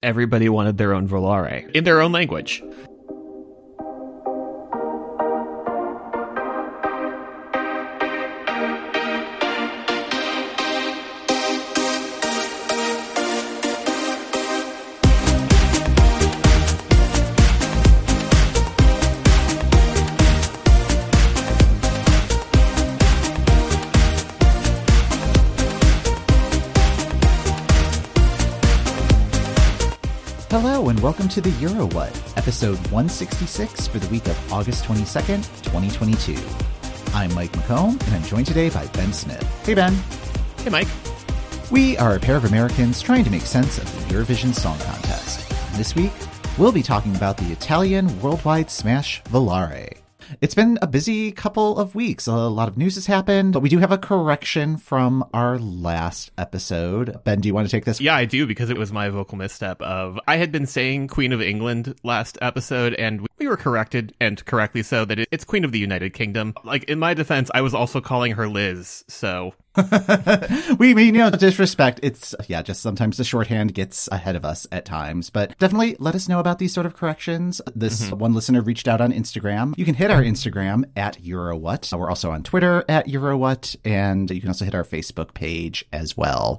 Everybody wanted their own Volare in their own language. Hello and welcome to the Euro What, episode 166 for the week of August 22nd, 2022. I'm Mike McComb, and I'm joined today by Ben Smith. Hey, Ben. Hey, Mike. We are a pair of Americans trying to make sense of the Eurovision Song Contest. And this week, we'll be talking about the Italian worldwide smash Volare. It's been a busy couple of weeks. A lot of news has happened, but we do have a correction from our last episode. Ben, do you want to take this? Yeah, I do, because it was my vocal misstep of I had been saying Queen of England last episode, and we were corrected, and correctly so, that it's Queen of the United Kingdom. Like, in my defense, I was also calling her Liz, so... we mean, disrespect. It's, just sometimes the shorthand gets ahead of us at times. But definitely let us know about these sort of corrections. This one listener reached out on Instagram. You can hit our Instagram at EuroWhat. We're also on Twitter at EuroWhat. And you can also hit our Facebook page as well.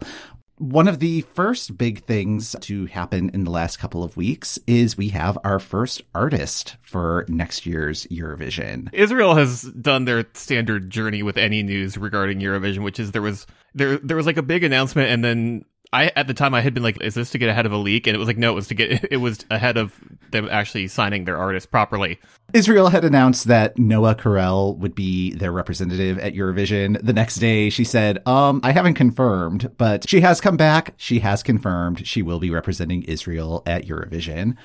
One of the first big things to happen in the last couple of weeks is we have our first artist for next year's Eurovision. Israel has done their standard journey with any news regarding Eurovision, which is there was like a big announcement, and then at the time I had been like, is this to get ahead of a leak? And it was like, no, it was ahead of them actually signing their artist properly. Israel had announced that Noa Kirel would be their representative at Eurovision. The next day she said, I haven't confirmed, but she has come back. She has confirmed she will be representing Israel at Eurovision.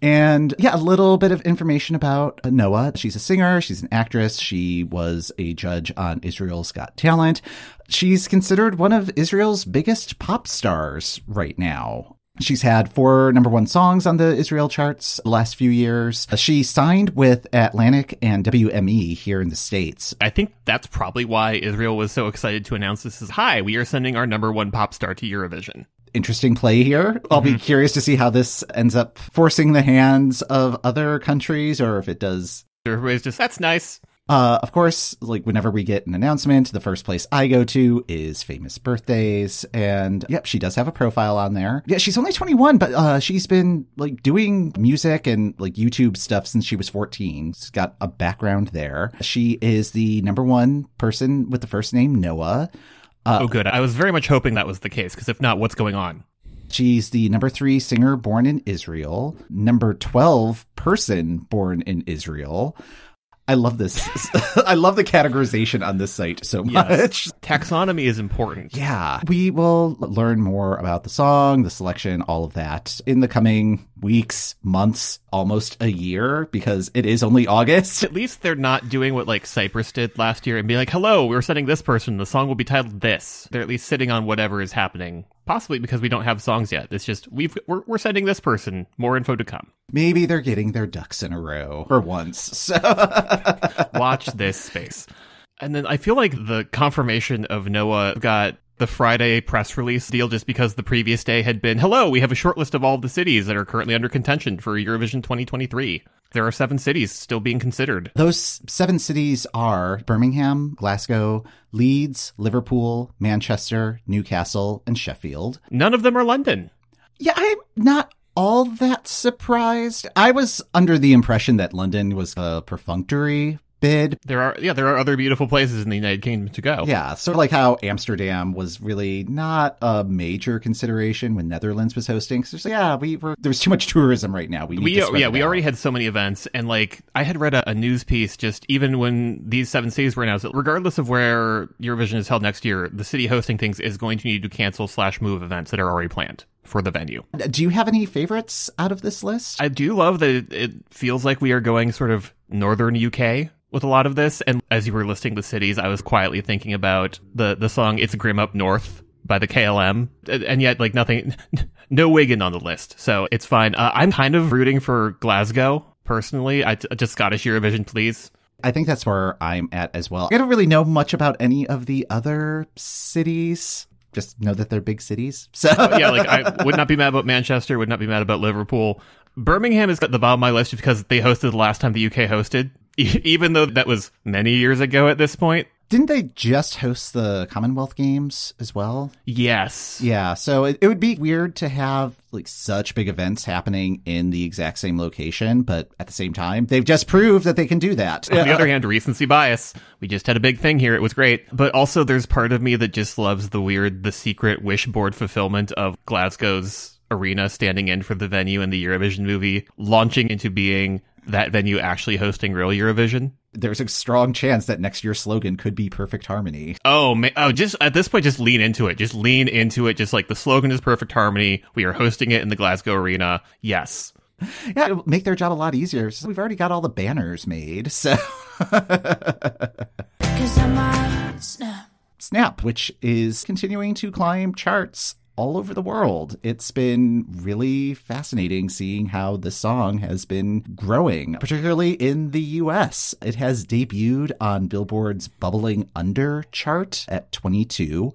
And a little bit of information about Noa. She's a singer. She's an actress. She was a judge on Israel's Got Talent. She's considered one of Israel's biggest pop stars right now. She's had 4 number 1 songs on the Israel charts the last few years. She signed with Atlantic and WME here in the States. I think that's probably why Israel was so excited to announce this as, hi, we are sending our number 1 pop star to Eurovision. Interesting play here. I'll be curious to see how this ends up forcing the hands of other countries, or if it does. Everybody's just, that's nice. Of course, like whenever we get an announcement, the first place I go to is Famous Birthdays. And she does have a profile on there. Yeah, she's only 21, but she's been like doing music and like YouTube stuff since she was 14. She's got a background there. She is the number 1 person with the first name Noah. Oh, good. I was very much hoping that was the case, because if not, what's going on? She's the number 3 singer born in Israel, number 12 person born in Israel. I love this. I love the categorization on this site so much. Yes. Taxonomy is important. Yeah. We will learn more about the song, the selection, all of that in the coming weeks, months, almost a year, because it is only August. At least they're not doing what like Cyprus did last year and be like, hello, we're sending this person. The song will be titled this. They're at least sitting on whatever is happening. Possibly because we don't have songs yet. It's just, we're sending this person. More info to come. Maybe they're getting their ducks in a row for once. So watch this space. And then I feel like the confirmation of Noah got the Friday press release deal just because the previous day had been, hello, we have a short list of all of the cities that are currently under contention for Eurovision 2023. There are 7 cities still being considered. Those 7 cities are Birmingham, Glasgow, Leeds, Liverpool, Manchester, Newcastle, and Sheffield. None of them are London. Yeah, I'm not all that surprised. I was under the impression that London was a perfunctory bid. There are other beautiful places in the United Kingdom to go. Yeah, sort of like how Amsterdam was really not a major consideration when Netherlands was hosting. So there's too much tourism right now. We already had so many events, and like I had read a news piece just even when these 7 cities were announced, regardless of where Eurovision is held next year, the city hosting things is going to need to cancel/move events that are already planned for the venue. Do you have any favorites out of this list? I do love that it feels like we are going sort of northern UK with a lot of this. And as you were listing the cities, I was quietly thinking about the song It's Grim Up North by the KLM. And yet, like, no Wigan on the list. So it's fine. I'm kind of rooting for Glasgow, personally. Just Scottish Eurovision, please. I think that's where I'm at as well. I don't really know much about any of the other cities. Just know that they're big cities. So yeah, like I would not be mad about Manchester, would not be mad about Liverpool. Birmingham is at the bottom of my list just because they hosted the last time the UK hosted, even though that was many years ago at this point. Didn't they just host the Commonwealth Games as well? Yes. Yeah, so it would be weird to have like such big events happening in the exact same location, but at the same time, they've just proved that they can do that. On the other hand, recency bias. We just had a big thing here. It was great. But also there's part of me that just loves the secret wish board fulfillment of Glasgow's arena standing in for the venue in the Eurovision movie, launching into being that venue actually hosting real Eurovision. There's a strong chance that next year's slogan could be Perfect Harmony. Just at this point, just lean into it. Just lean into it. Just like the slogan is Perfect Harmony. We are hosting it in the Glasgow Arena. Yes. Yeah, it'll make their job a lot easier. So we've already got all the banners made. So Snap, which is continuing to climb charts all over the world. It's been really fascinating seeing how the song has been growing, particularly in the US. It has debuted on Billboard's Bubbling Under chart at 22.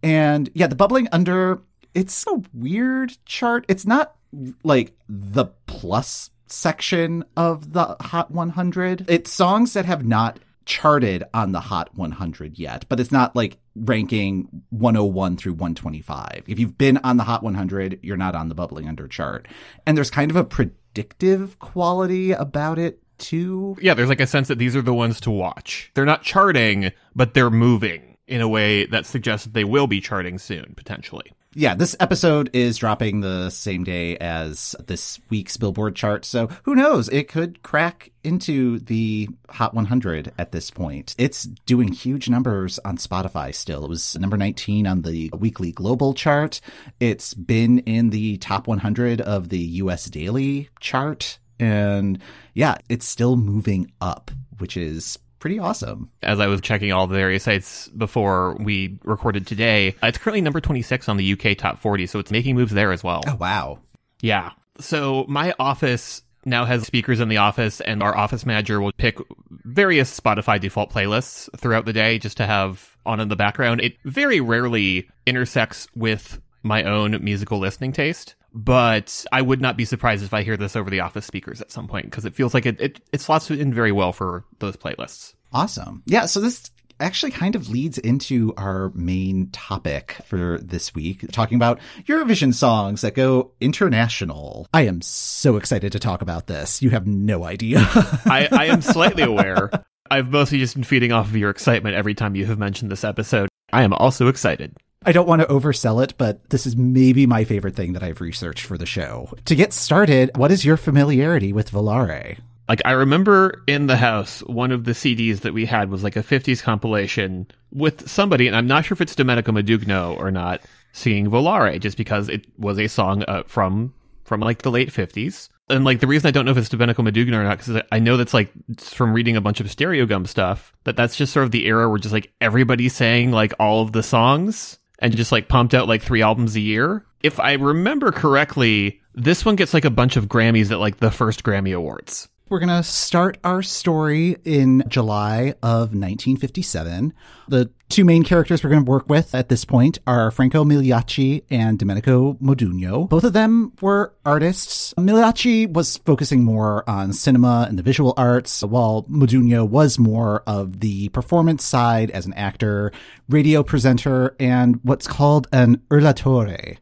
And yeah, the Bubbling Under, it's a weird chart. It's not like the plus section of the Hot 100. It's songs that have not charted on the Hot 100 yet, but it's not like ranking 101 through 125. If you've been on the Hot 100, you're not on the Bubbling Under chart. And there's kind of a predictive quality about it too. Yeah, there's like a sense that these are the ones to watch. They're not charting, but they're moving in a way that suggests that they will be charting soon, potentially. Yeah, this episode is dropping the same day as this week's Billboard chart, so who knows? It could crack into the Hot 100 at this point. It's doing huge numbers on Spotify still. It was number 19 on the weekly global chart. It's been in the top 100 of the US Daily chart, and yeah, it's still moving up, which is pretty awesome. As I was checking all the various sites before we recorded today, it's currently number 26 on the UK Top 40, so it's making moves there as well. Oh, wow. Yeah. So my office now has speakers in the office, and our office manager will pick various Spotify default playlists throughout the day just to have on in the background. It very rarely intersects with my own musical listening taste, but I would not be surprised if I hear this over the office speakers at some point, because it feels like it slots in very well for those playlists. Awesome. Yeah, so this actually kind of leads into our main topic for this week, talking about Eurovision songs that go international. I am so excited to talk about this. You have no idea. I am slightly aware. I've mostly just been feeding off of your excitement every time you have mentioned this episode. I am also excited. I don't want to oversell it, but this is maybe my favorite thing that I've researched for the show. To get started, what is your familiarity with Volare? Like, I remember in the house, one of the CDs that we had was like a 50s compilation with somebody, and I'm not sure if it's Domenico Modugno or not, singing Volare, just because it was a song from like the late 50s. And like, the reason I don't know if it's Domenico Modugno or not, because I know that's like, from reading a bunch of Stereo Gum stuff, that's just sort of the era where just like everybody sang like all of the songs and just like pumped out like 3 albums a year. If I remember correctly, this one gets like a bunch of Grammys at like the first Grammy Awards. We're going to start our story in July of 1957. The two main characters we're going to work with at this point are Franco Migliacci and Domenico Modugno. Both of them were artists. Migliacci was focusing more on cinema and the visual arts, while Modugno was more of the performance side as an actor, radio presenter, and what's called an urlatore,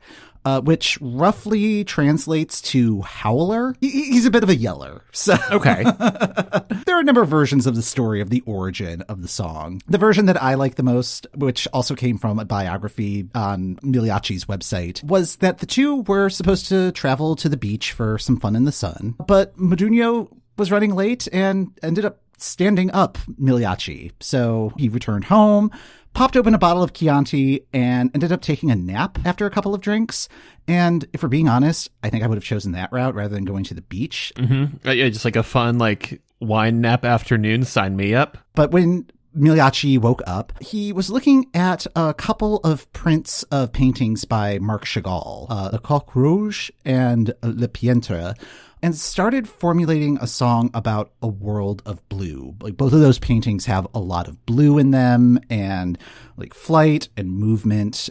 which roughly translates to howler. He's a bit of a yeller. So okay. There are a number of versions of the story of the origin of the song. The version that I like the most, which also came from a biography on Migliacci's website, was that the two were supposed to travel to the beach for some fun in the sun, but Modugno was running late and ended up standing up Migliacci. So he returned home, popped open a bottle of Chianti, and ended up taking a nap after a couple of drinks. And if we're being honest, I think I would have chosen that route rather than going to the beach. Mm-hmm. Yeah, just like a fun, like, wine nap afternoon. Sign me up. But when Migliacci woke up, he was looking at a couple of prints of paintings by Marc Chagall, Le Coq Rouge and Le Peintre, and started formulating a song about a world of blue. Like, both of those paintings have a lot of blue in them, and like flight and movement.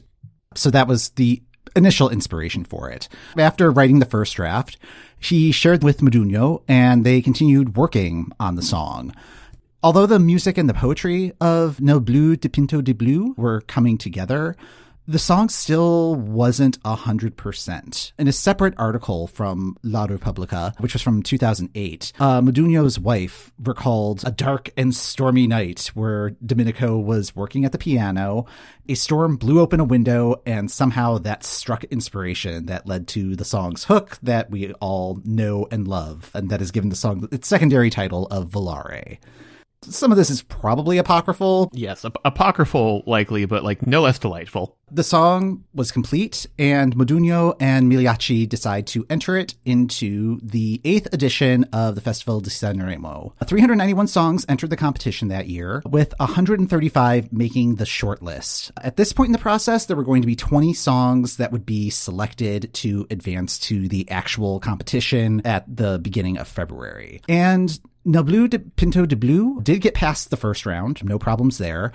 So that was the initial inspiration for it. After writing the first draft, he shared with Modugno, and they continued working on the song. Although the music and the poetry of No Bleu dipinto de bleu were coming together, the song still wasn't 100%. In a separate article from La Repubblica, which was from 2008, Modugno's wife recalled a dark and stormy night where Domenico was working at the piano. A storm blew open a window, and somehow that struck inspiration that led to the song's hook that we all know and love, and that has given the song its secondary title of Volare. Some of this is probably apocryphal. Yes, apocryphal likely, but like no less delightful. The song was complete, and Modugno and Migliacci decide to enter it into the 8th edition of the Festival di Sanremo. 391 songs entered the competition that year, with 135 making the shortlist. At this point in the process, there were going to be 20 songs that would be selected to advance to the actual competition at the beginning of February. And No Bleu dipinto de bleu did get past the first round, no problems there,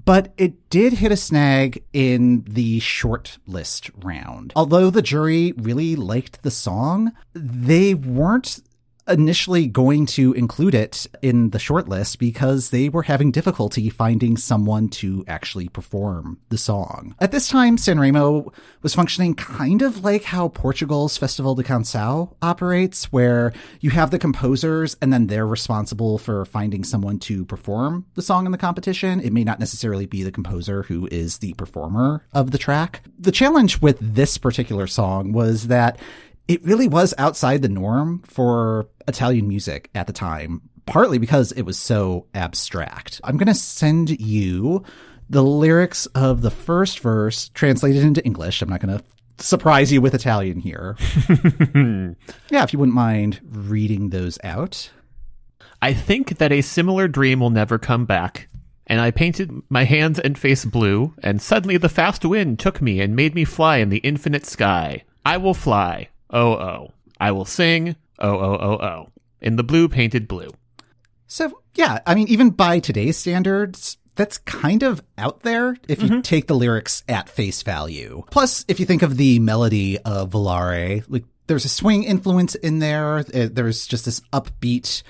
but it did hit a snag in the short list round. Although the jury really liked the song, they weren't initially going to include it in the shortlist because they were having difficulty finding someone to actually perform the song. At this time, Sanremo was functioning kind of like how Portugal's Festival de Canção operates, where you have the composers and then they're responsible for finding someone to perform the song in the competition. It may not necessarily be the composer who is the performer of the track. The challenge with this particular song was that it really was outside the norm for Italian music at the time, partly because it was so abstract. I'm going to send you the lyrics of the first verse translated into English. I'm not going to surprise you with Italian here. Yeah, if you wouldn't mind reading those out. I think that a similar dream will never come back. And I painted my hands and face blue, and suddenly the fast wind took me and made me fly in the infinite sky. I will fly. Oh, oh. I will sing. Oh, oh, oh, oh. In the blue painted blue. So, yeah, I mean, even by today's standards, that's kind of out there if you take the lyrics at face value. Plus, if you think of the melody of Volare, like there's a swing influence in there. There's just this upbeat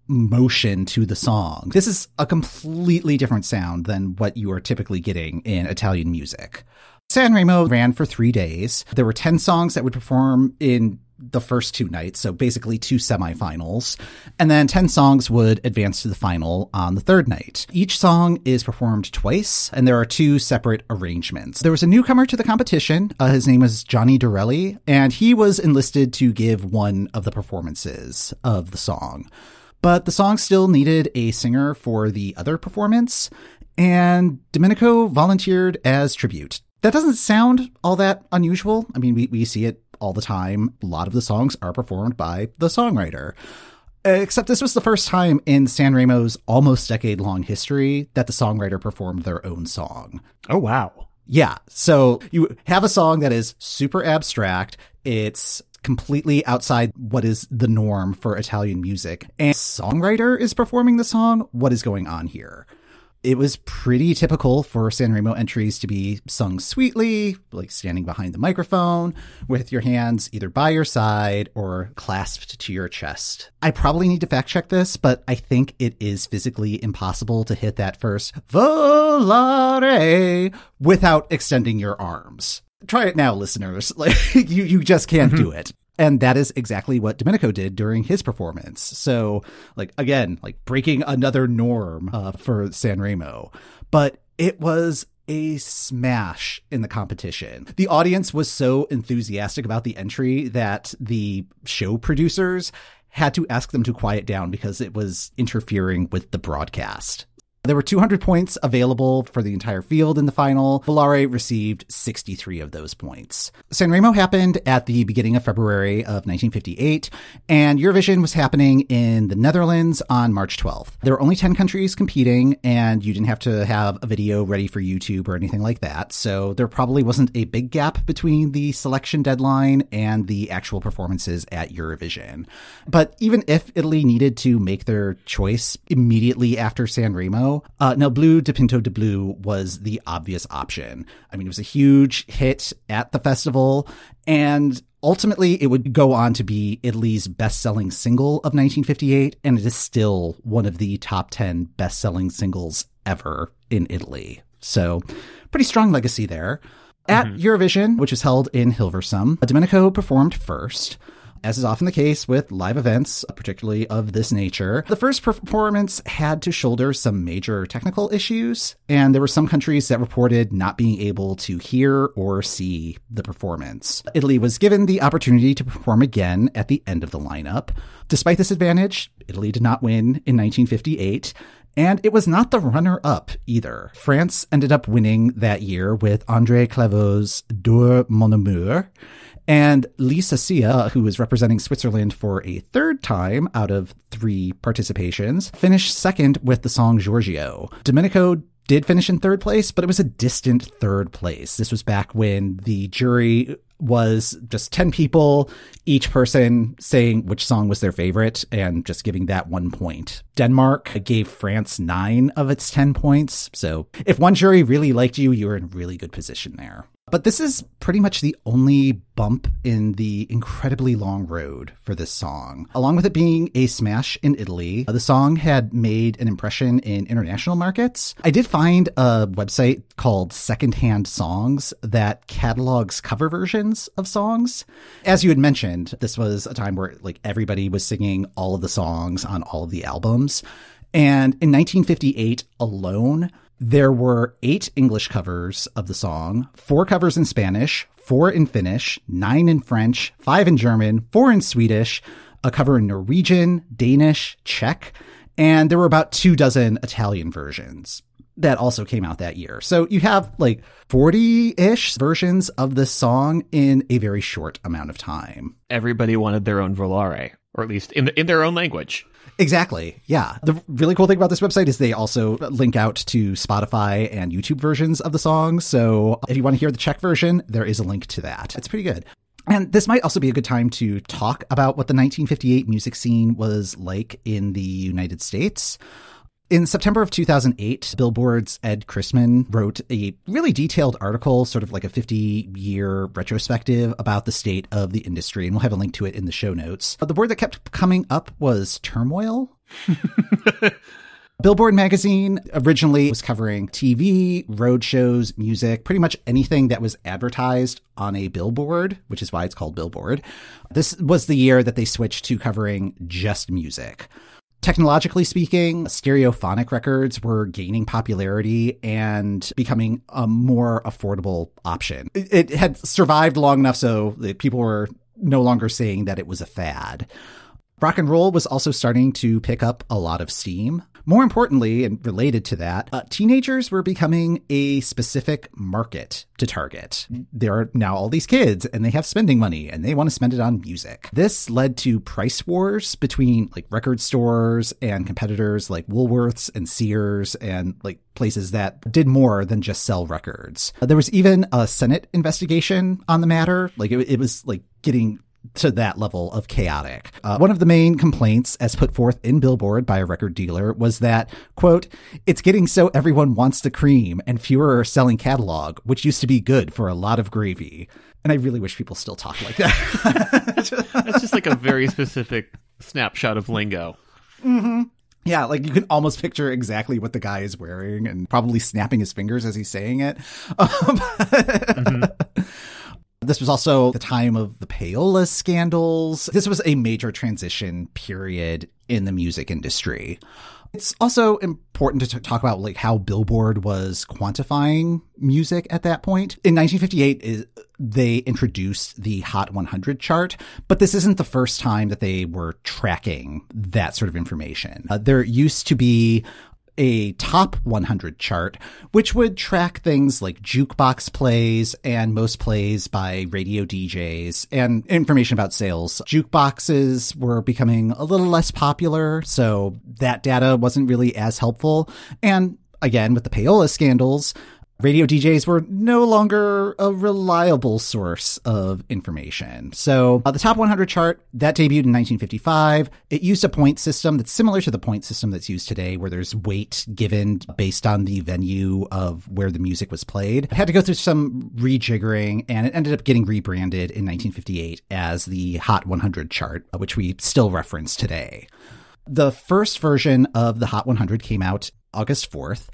motion to the song. This is a completely different sound than what you are typically getting in Italian music. Sanremo ran for 3 days. There were 10 songs that would perform in the first 2 nights, so basically 2 semifinals, and then 10 songs would advance to the final on the 3rd night. Each song is performed twice, and there are 2 separate arrangements. There was a newcomer to the competition. His name was Johnny Dorelli, and he was enlisted to give one of the performances of the song. But the song still needed a singer for the other performance, and Domenico volunteered as tribute. That doesn't sound all that unusual. I mean, we see it all the time. A lot of the songs are performed by the songwriter. Except this was the first time in Sanremo's almost decade-long history that the songwriter performed their own song. Oh, wow. Yeah. So you have a song that is super abstract. It's completely outside what is the norm for Italian music. And songwriter is performing the song. What is going on here? It was pretty typical for Sanremo entries to be sung sweetly, like standing behind the microphone with your hands either by your side or clasped to your chest. I probably need to fact check this, but I think it is physically impossible to hit that first Volare without extending your arms. Try it now, listeners. Like you just can't do it. And that is exactly what Domenico did during his performance. So, like, again, like breaking another norm for Sanremo. But it was a smash in the competition. The audience was so enthusiastic about the entry that the show producers had to ask them to quiet down because it was interfering with the broadcast. There were 200 points available for the entire field in the final. Volare received 63 of those points. Sanremo happened at the beginning of February of 1958, and Eurovision was happening in the Netherlands on March 12th. There were only 10 countries competing, and you didn't have to have a video ready for YouTube or anything like that, so there probably wasn't a big gap between the selection deadline and the actual performances at Eurovision. But even if Italy needed to make their choice immediately after Sanremo, Sanremo. Nel Blu Dipinto de Blue was the obvious option. I mean, it was a huge hit at the festival, and ultimately it would go on to be Italy's best-selling single of 1958, and it is still one of the top 10 best-selling singles ever in Italy. So, pretty strong legacy there. At Eurovision, which was held in Hilversum, Domenico performed first. As is often the case with live events, particularly of this nature, the first performance had to shoulder some major technical issues, and there were some countries that reported not being able to hear or see the performance. Italy was given the opportunity to perform again at the end of the lineup. Despite this advantage, Italy did not win in 1958, and it was not the runner-up either. France ended up winning that year with André Claveau's Dor mon amour, and Lisa Sia, who was representing Switzerland for a third time out of 3 participations, finished second with the song Giorgio. Domenico did finish in third place, but it was a distant third place. This was back when the jury was just 10 people, each person saying which song was their favorite and just giving that 1 point. Denmark gave France 9 of its 10 points. So if one jury really liked you, you were in a really good position there. But this is pretty much the only bump in the incredibly long road for this song. Along with it being a smash in Italy, the song had made an impression in international markets. I did find a website called Secondhand Songs that catalogs cover versions of songs. As you had mentioned, this was a time where like everybody was singing all of the songs on all of the albums. And in 1958 alone, there were 8 English covers of the song, 4 covers in Spanish, 4 in Finnish, 9 in French, 5 in German, 4 in Swedish, a cover in Norwegian, Danish, Czech, and there were about 24 Italian versions that also came out that year. So you have like 40-ish versions of this song in a very short amount of time. Everybody wanted their own Volare, or at least in their own language. Exactly. Yeah. The really cool thing about this website is they also link out to Spotify and YouTube versions of the song. So if you want to hear the Czech version, there is a link to that. It's pretty good. And this might also be a good time to talk about what the 1958 music scene was like in the United States. In September of 2008, Billboard's Ed Chrisman wrote a really detailed article, sort of like a 50-year retrospective about the state of the industry, and we'll have a link to it in the show notes. The word that kept coming up was turmoil. Billboard magazine originally was covering TV, road shows, music, pretty much anything that was advertised on a billboard, which is why it's called Billboard. This was the year that they switched to covering just music. Technologically speaking, stereophonic records were gaining popularity and becoming a more affordable option. It had survived long enough so that people were no longer saying that it was a fad. Rock and roll was also starting to pick up a lot of steam. More importantly, and related to that, teenagers were becoming a specific market to target. There are now all these kids and they have spending money and they want to spend it on music. This led to price wars between like record stores and competitors like Woolworths and Sears and like places that did more than just sell records. There was even a Senate investigation on the matter. Like it was like getting to that level of chaotic. One of the main complaints as put forth in Billboard by a record dealer was that, quote, "It's getting so everyone wants the cream and fewer are selling catalog, which used to be good for a lot of gravy." And I really wish people still talk like that. That's just like a very specific snapshot of lingo. Mm-hmm. Yeah, like you can almost picture exactly what the guy is wearing and probably snapping his fingers as he's saying it. Mm-hmm. This was also the time of the payola scandals. This was a major transition period in the music industry. It's also important to talk about like how Billboard was quantifying music at that point. In 1958, they introduced the Hot 100 chart, but this isn't the first time that they were tracking that sort of information. There used to be a top 100 chart, which would track things like jukebox plays and most plays by radio DJs and information about sales. Jukeboxes were becoming a little less popular, so that data wasn't really as helpful. And again, with the payola scandals, Radio DJs were no longer a reliable source of information. So the Top 100 chart, that debuted in 1955. It used a point system that's similar to the point system that's used today, where there's weight given based on the venue of where the music was played. It had to go through some rejiggering, and it ended up getting rebranded in 1958 as the Hot 100 chart, which we still reference today. The first version of the Hot 100 came out August 4th.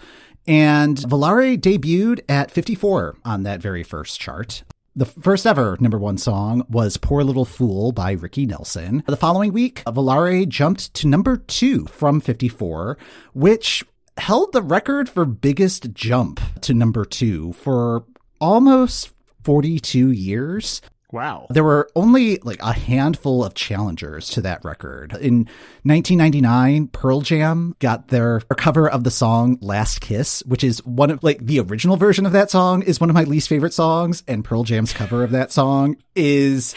And Volare debuted at 54 on that very first chart. The first ever number one song was Poor Little Fool by Ricky Nelson. The following week, Volare jumped to number 2 from 54, which held the record for biggest jump to number 2 for almost 42 years. Wow. There were only like a handful of challengers to that record. In 1999, Pearl Jam got their cover of the song Last Kiss, which is one of like the original version of that song is one of my least favorite songs. And Pearl Jam's cover of that song is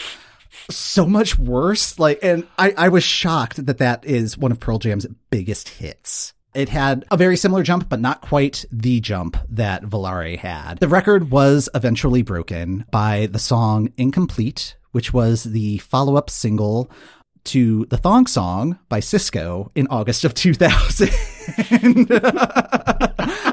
so much worse. Like, and I was shocked that that is one of Pearl Jam's biggest hits. It had a very similar jump, but not quite the jump that Volare had. The record was eventually broken by the song Incomplete, which was the follow-up single to the Thong Song by Cisco in August of 2000.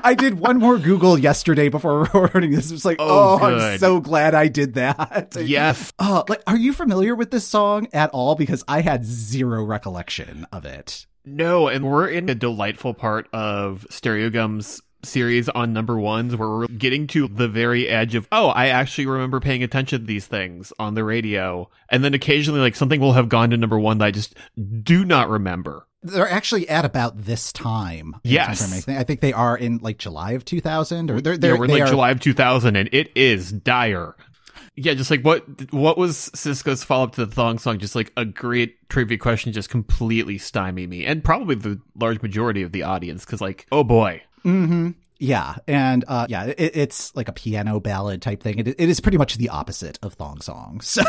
I did one more Google yesterday before recording this. It was like, I'm so glad I did that. Yes. Like, are you familiar with this song at all? Because I had zero recollection of it. No, and we're in a delightful part of Stereogum's series on number ones where we're getting to the very edge of, I actually remember paying attention to these things on the radio. And then occasionally, like, something will have gone to number one that I just do not remember. They're actually at about this time. Yes. I think they are in, like, July of 2000. Or we're in, like, July of 2000, and it is dire. Yeah, just like what was Cisco's follow-up to the Thong Song? Just like a great trivia question, just completely stymie me, and probably the large majority of the audience, because like, oh boy. Mm-hmm. Yeah, and it's like a piano ballad type thing. It is pretty much the opposite of Thong Song. So.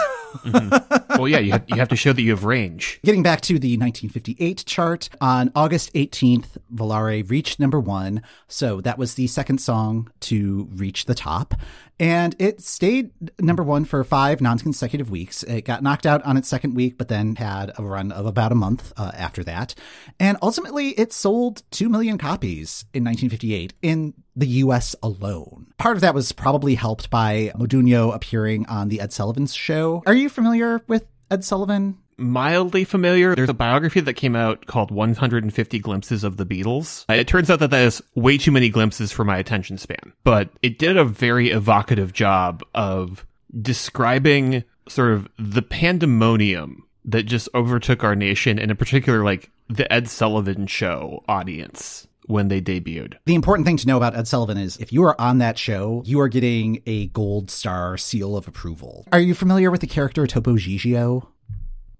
Mm-hmm. Well, yeah, you have to show that you have range. Getting back to the 1958 chart, on August 18th, Volare reached number 1. So that was the second song to reach the top. And it stayed number 1 for 5 non-consecutive weeks. It got knocked out on its second week, but then had a run of about a month after that. And ultimately, it sold 2 million copies in 1958 in the U.S. alone. Part of that was probably helped by Modugno appearing on the Ed Sullivan Show. Are you familiar with Ed Sullivan? Mildly familiar. There's a biography that came out called 150 Glimpses of the Beatles. It turns out that is way too many glimpses for my attention span, but it did a very evocative job of describing sort of the pandemonium that just overtook our nation, and in particular, like the Ed Sullivan Show audience when they debuted. The important thing to know about Ed Sullivan is if you are on that show, you are getting a gold star seal of approval. Are you familiar with the character Topo Gigio?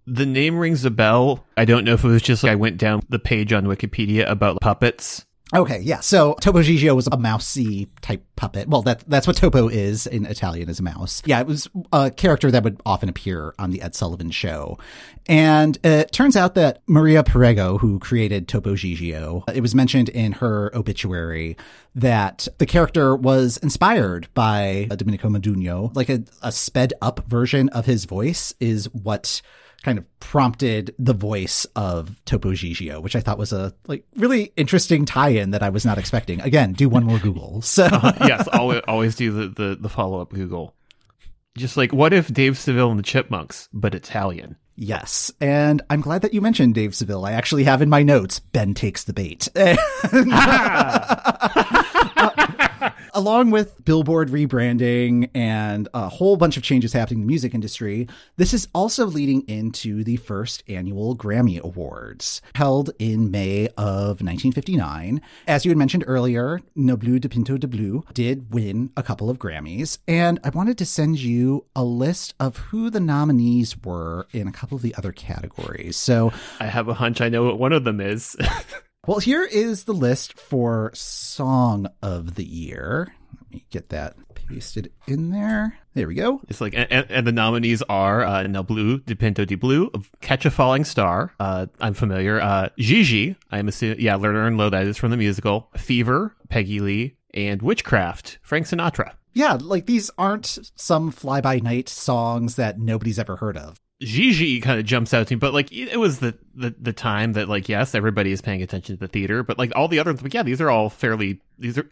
The name rings a bell. I don't know if it was just like I went down the page on Wikipedia about puppets. Okay, yeah. So Topo Gigio was a mousy type puppet. Well, that's what Topo is in Italian, is a mouse. Yeah, it was a character that would often appear on the Ed Sullivan Show. And it turns out that Maria Perego, who created Topo Gigio, it was mentioned in her obituary that the character was inspired by Domenico Modugno. Like a sped up version of his voice is what kind of prompted the voice of Topo Gigio, which I thought was a really interesting tie-in that I was not expecting. Again, do one more Google. So yes, always do the follow-up Google. Just like, what if Dave Seville and the Chipmunks, but Italian? Yes, and I'm glad that you mentioned Dave Seville. I actually have in my notes, Ben takes the bait. Along with Billboard rebranding and a whole bunch of changes happening in the music industry, this is also leading into the first annual Grammy Awards, held in May of 1959. As you had mentioned earlier, No Bleu Dipinto de Bleu did win a couple of Grammys, and I wanted to send you a list of who the nominees were in a couple of the other categories. So I have a hunch I know what one of them is. Well, here is the list for Song of the Year. Let me get that pasted in there. There we go. It's like, and the nominees are Nel Bleu, Dipinto de Bleu, Catch a Falling Star. I'm familiar. Gigi, I'm assuming, Lerner and Low, that is from the musical. Fever, Peggy Lee, and Witchcraft, Frank Sinatra. Yeah, like these aren't some fly-by-night songs that nobody's ever heard of. Gigi kind of jumps out to me, but like it was the time that like, yes, everybody is paying attention to the theater, but like all the other, yeah, these are all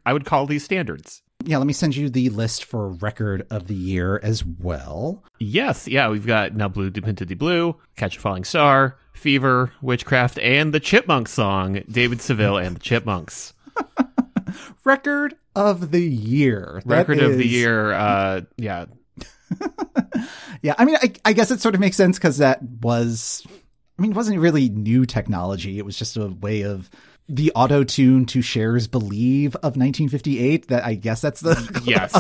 I would call these standards. Yeah, let me send you the list for Record of the Year as well. Yes, yeah, we've got Now Blue, Dipinto di Blue, Catch a Falling Star, Fever, Witchcraft, and the Chipmunks song, David Seville and the Chipmunks. Record of the Year. Record of the Year, yeah. Yeah, I mean, I guess it sort of makes sense because it wasn't really new technology. It was just a way of the auto-tune to Cher's Believe of 1958. That I guess that's a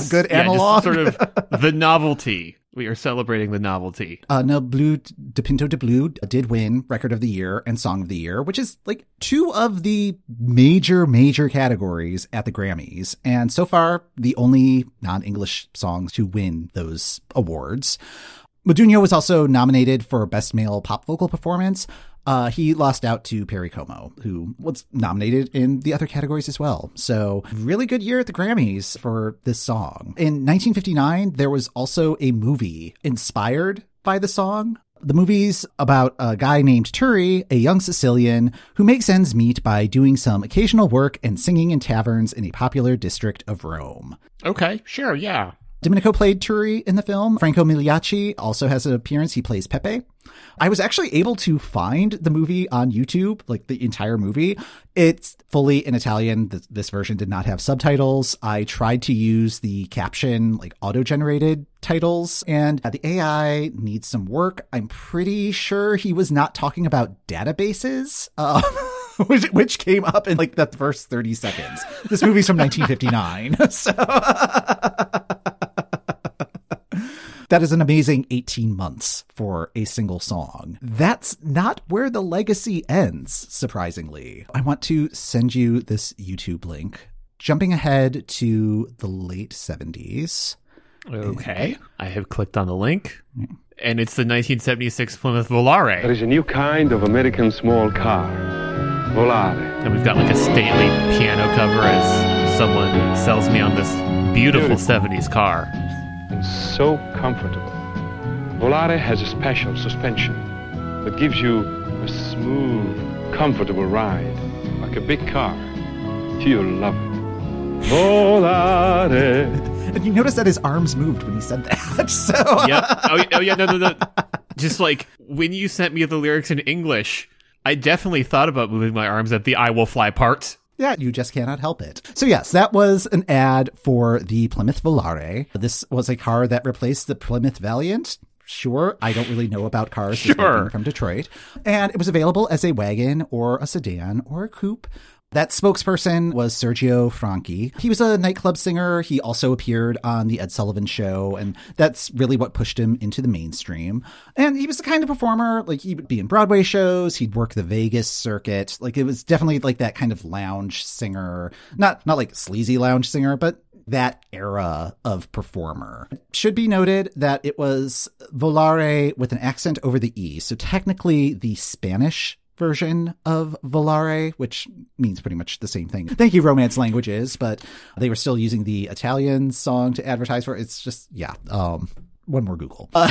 good analog. Just sort of the novelty. We are celebrating the novelty. No, Blue, Dipinto di Blue did win Record of the Year and Song of the Year, which is like two of the major categories at the Grammys. And so far, the only non-English songs to win those awards. Modugno was also nominated for Best Male Pop Vocal Performance. He lost out to Perry Como, who was nominated in the other categories as well. So really good year at the Grammys for this song. In 1959, there was also a movie inspired by the song. The movie's about a guy named Turi, a young Sicilian who makes ends meet by doing some occasional work and singing in taverns in a popular district of Rome. Okay, sure, yeah. Domenico played Turi in the film. Franco Migliacci also has an appearance. He plays Pepe. I was actually able to find the movie on YouTube, like the entire movie. It's fully in Italian. This version did not have subtitles. I tried to use the caption, like auto-generated titles, and the AI needs some work. I'm pretty sure he was not talking about databases, which came up in like the first 30 seconds. This movie's from 1959. So that is an amazing 18 months for a single song. That's not where the legacy ends, surprisingly. I want to send you this YouTube link. Jumping ahead to the late 70s. Okay. I have clicked on the link. And it's the 1976 Plymouth Volare. There is a new kind of American small car. Volare. And we've got like a stately piano cover as someone sells me on this beautiful 70s car. And so comfortable. Volare has a special suspension that gives you a smooth, comfortable ride, like a big car. You'll love it. Volare. And you notice that his arms moved when he said that. So Yep. Oh yeah, no. Just like when you sent me the lyrics in English, I definitely thought about moving my arms at the I Will Fly part. Yeah, you just cannot help it. So yes, that was an ad for the Plymouth Volare. This was a car that replaced the Plymouth Valiant. Sure, I don't really know about cars Sure. from Detroit. And it was available as a wagon or a sedan or a coupe. That spokesperson was Sergio Franchi. He was a nightclub singer. He also appeared on The Ed Sullivan Show, and that's really what pushed him into the mainstream. And he was the kind of performer, like he would be in Broadway shows, he'd work the Vegas circuit. Like it was definitely like that kind of lounge singer, not like sleazy lounge singer, but that era of performer. It should be noted that it was Volare with an accent over the E. So technically the Spanish version of Volare, which means pretty much the same thing. Thank you, Romance Languages, but they were still using the Italian song to advertise for it. It's just, one more Google. And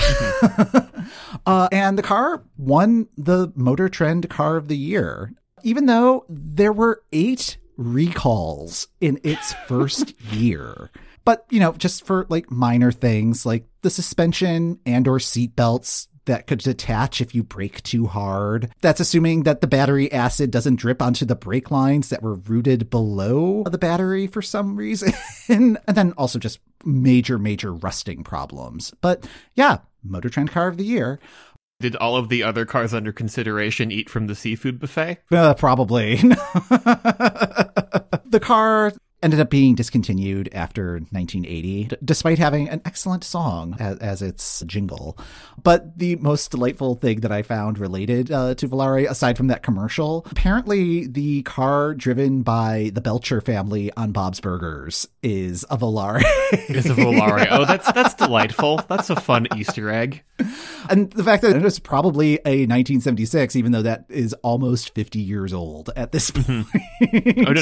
the car won the Motor Trend Car of the Year, even though there were 8 recalls in its first year. But, just for like minor things like the suspension and or seat belts that could detach if you brake too hard. That's assuming that the battery acid doesn't drip onto the brake lines that were routed below the battery for some reason. And then also just major rusting problems. But yeah, Motor Trend Car of the Year. Did all of the other cars under consideration eat from the seafood buffet? Probably. The car ended up being discontinued after 1980, despite having an excellent song as its jingle. But the most delightful thing that I found related to Volare, aside from that commercial, apparently the car driven by the Belcher family on Bob's Burgers is a Volare. It's a Volare. Oh, that's delightful. That's a fun Easter egg. And the fact that it's probably a 1976, even though that is almost 50 years old at this point. Oh,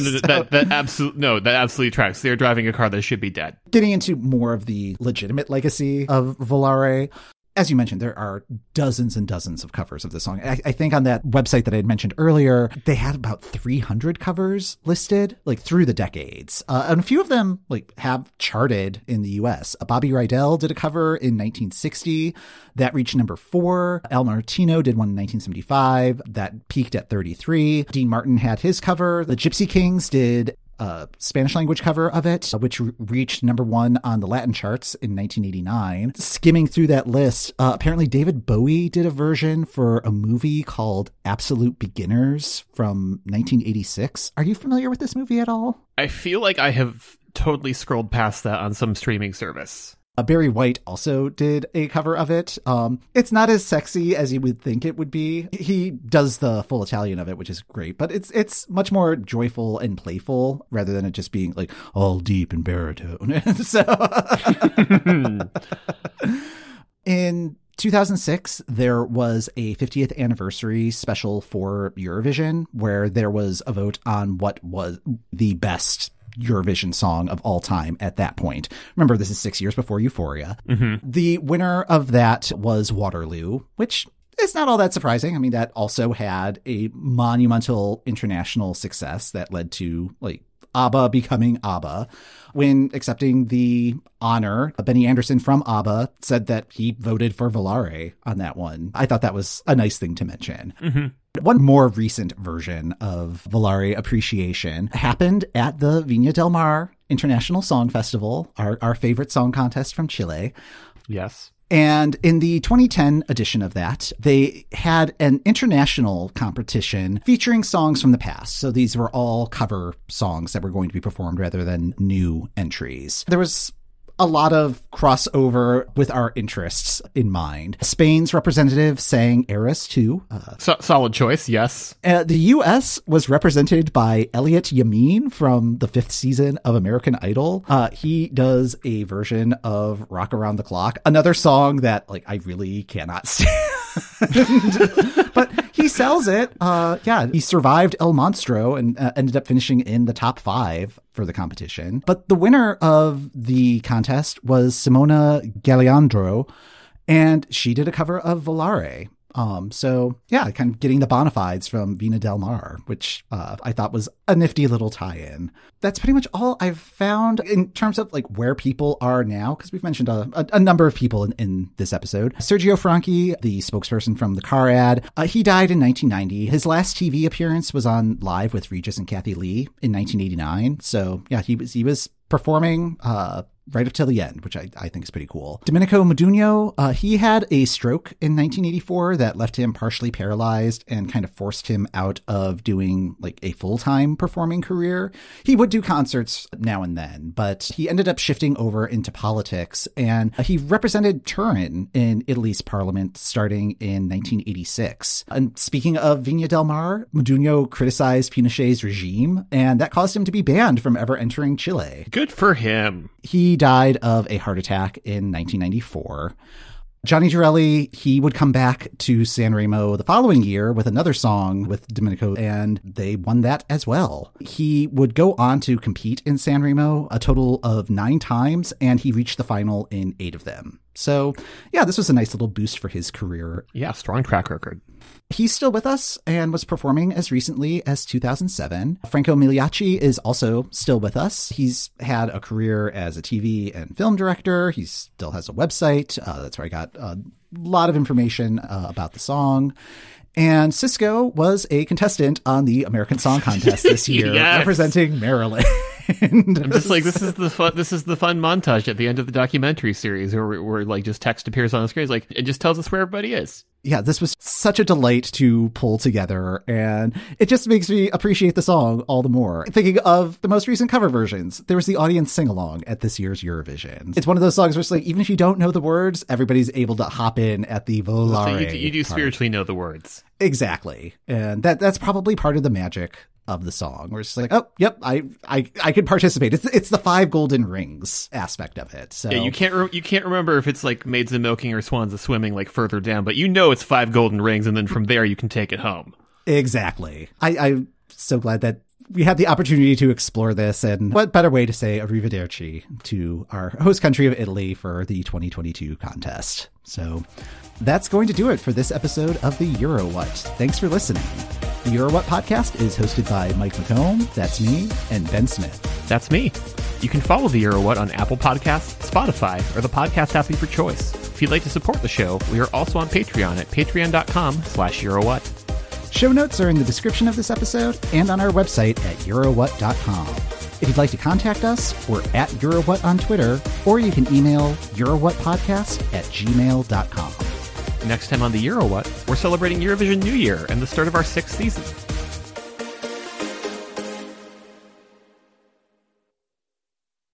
no, that absolutely tracks. They're driving a car that should be dead. Getting into more of the legitimate legacy of Volare. As you mentioned, there are dozens and dozens of covers of this song. I think on that website that I had mentioned earlier, they had about 300 covers listed, like through the decades. And a few of them like have charted in the US. Bobby Rydell did a cover in 1960 that reached number 4. Al Martino did one in 1975 that peaked at 33. Dean Martin had his cover. The Gypsy Kings did a Spanish language cover of it, which reached number 1 on the Latin charts in 1989. Skimming through that list, apparently David Bowie did a version for a movie called Absolute Beginners from 1986. Are you familiar with this movie at all? I feel like I have totally scrolled past that on some streaming service. Barry White also did a cover of it. It's not as sexy as you would think it would be. He does the full Italian of it, which is great, but it's much more joyful and playful rather than it just being like all deep and baritone. So in 2006, there was a 50th anniversary special for Eurovision where there was a vote on what was the best Eurovision song of all time at that point. Remember, this is 6 years before Euphoria. Mm-hmm. The winner of that was Waterloo, which is not all that surprising. I mean, that also had a monumental international success that led to like ABBA becoming ABBA. When accepting the honor, Benny Andersson from ABBA said that he voted for Volare on that one. I thought that was a nice thing to mention. Mm-hmm. One more recent version of Volare appreciation happened at the Viña del Mar International Song Festival, our favorite song contest from Chile. Yes. And in the 2010 edition of that, they had an international competition featuring songs from the past. So these were all cover songs that were going to be performed rather than new entries. There was a lot of crossover with our interests in mind. Spain's representative sang Eras 2. Solid choice, yes. The U.S. was represented by Elliot Yamin from the 5th season of American Idol. He does a version of Rock Around the Clock, another song that like I really cannot stand. But he sells it. He survived El Monstro and ended up finishing in the top 5 for the competition. But the winner of the contest was Simona Galeandro, and she did a cover of Volare. Kind of getting the bona fides from Viña del Mar, which I thought was a nifty little tie-in. That's pretty much all I've found in terms of like where people are now, because we've mentioned a number of people in this episode. Sergio Franchi, the spokesperson from the car ad, he died in 1990. His last TV appearance was on Live with Regis and Kathy Lee in 1989. So yeah, he was performing right up till the end, which I think is pretty cool. Domenico Modugno, he had a stroke in 1984 that left him partially paralyzed and kind of forced him out of doing like a full-time performing career. He would do concerts now and then, but he ended up shifting over into politics, and he represented Turin in Italy's parliament starting in 1986. And speaking of Viña del Mar, Modugno criticized Pinochet's regime, and that caused him to be banned from ever entering Chile. Good for him. He died of a heart attack in 1994. Johnny Girelli, he would come back to Sanremo the following year with another song with Domenico, and they won that as well. He would go on to compete in Sanremo a total of 9 times, and he reached the final in 8 of them. So, yeah, this was a nice little boost for his career. Yeah, strong track record. He's still with us and was performing as recently as 2007. Franco Migliacci is also still with us. He's had a career as a TV and film director. He still has a website. That's where I got a lot of information about the song. And Cisco was a contestant on the American Song Contest this year, yes. Representing Maryland. I'm just like, this is the fun montage at the end of the documentary series where like just text appears on the screen. It's like, it just tells us where everybody is. Yeah, this was such a delight to pull together, and it just makes me appreciate the song all the more. Thinking of the most recent cover versions, there was the audience sing-along at this year's Eurovision. It's one of those songs where it's like, even if you don't know the words, everybody's able to hop in at the Volare. So you do spiritually know the words. Exactly. And that's probably part of the magic of the song. We're just like, oh, yep, I could participate. It's the 5 golden rings aspect of it. So yeah, you can't remember if it's like maids a milking or swans a swimming like further down, but you know it's 5 golden rings, and then from there you can take it home. Exactly. I'm so glad that we had the opportunity to explore this, and what better way to say arrivederci to our host country of Italy for the 2022 contest. So that's going to do it for this episode of the Euro What. Thanks for listening. The Euro What podcast is hosted by Mike McComb, that's me, and Ben Smith. That's me. You can follow the Euro What on Apple Podcasts, Spotify, or the podcast app of your choice. If you'd like to support the show, we are also on Patreon at patreon.com/EuroWhat. Show notes are in the description of this episode and on our website at eurowhat.com. If you'd like to contact us, we're at EuroWhat on Twitter, or you can email eurowhatpodcast@gmail.com. Next time on the Euro What, we're celebrating Eurovision New Year and the start of our 6th season.